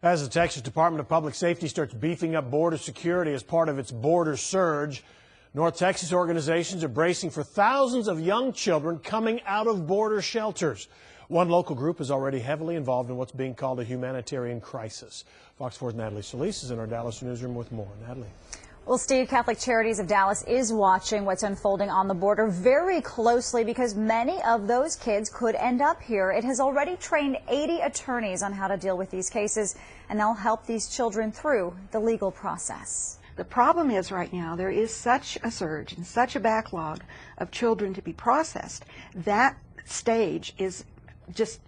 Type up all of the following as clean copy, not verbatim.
As the Texas Department of Public Safety starts beefing up border security as part of its border surge, North Texas organizations are bracing for thousands of young children coming out of border shelters. One local group is already heavily involved in what's being called a humanitarian crisis. Fox 4's Natalie Solis is in our Dallas newsroom with more. Natalie. Well, Steve, Catholic Charities of Dallas is watching what's unfolding on the border very closely because many of those kids could end up here. It has already trained 80 attorneys on how to deal with these cases, and they'll help these children through the legal process. The problem is right now there is such a surge and such a backlog of children to be processed. That stage is just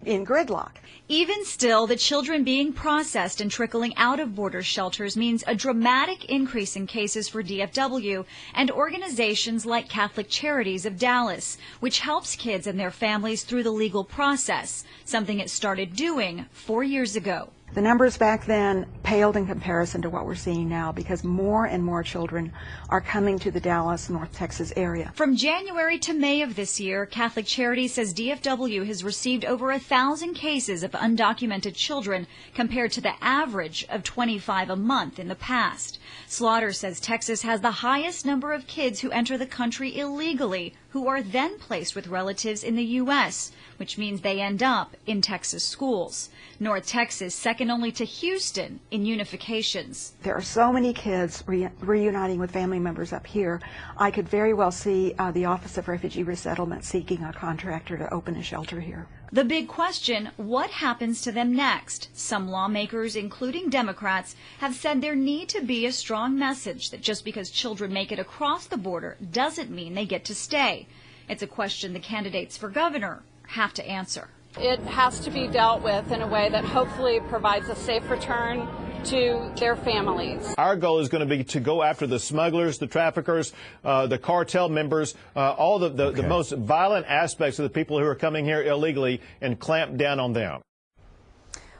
in gridlock. Even still, the children being processed and trickling out of border shelters means a dramatic increase in cases for DFW and organizations like Catholic Charities of Dallas, which helps kids and their families through the legal process, something it started doing 4 years ago. The numbers back then paled in comparison to what we're seeing now because more and more children are coming to the Dallas, North Texas area. From January to May of this year, Catholic Charities says DFW has received over 1,000 cases of undocumented children compared to the average of 25 a month in the past. Slaughter says Texas has the highest number of kids who enter the country illegally who are then placed with relatives in the U.S., which means they end up in Texas schools. North Texas second only to Houston in unifications. There are so many kids reuniting with family members up here. I could very well see the Office of Refugee Resettlement seeking a contractor to open a shelter here. The big question, what happens to them next? Some lawmakers, including Democrats, have said there need to be a strong message that just because children make it across the border doesn't mean they get to stay. It's a question the candidates for governor have to answer. It has to be dealt with in a way that hopefully provides a safe return to their families. Our goal is going to be to go after the smugglers, the traffickers, the cartel members, all the most violent aspects of the people who are coming here illegally and clamp down on them.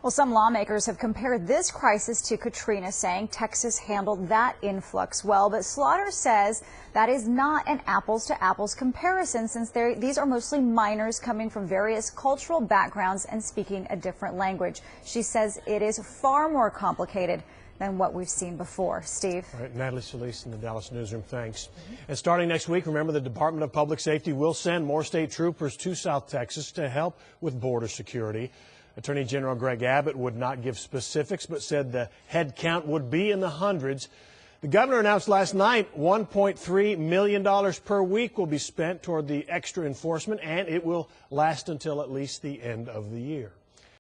Well, some lawmakers have compared this crisis to Katrina, saying Texas handled that influx well. But Slaughter says that is not an apples-to-apples comparison, since these are mostly minors coming from various cultural backgrounds and speaking a different language. She says it is far more complicated than what we've seen before. Steve. All right, Natalie Solis in the Dallas newsroom, thanks. And starting next week, remember the Department of Public Safety will send more state troopers to South Texas to help with border security. Attorney General Greg Abbott would not give specifics, but said the head count would be in the hundreds. The governor announced last night $1.3 million per week will be spent toward the extra enforcement, and it will last until at least the end of the year.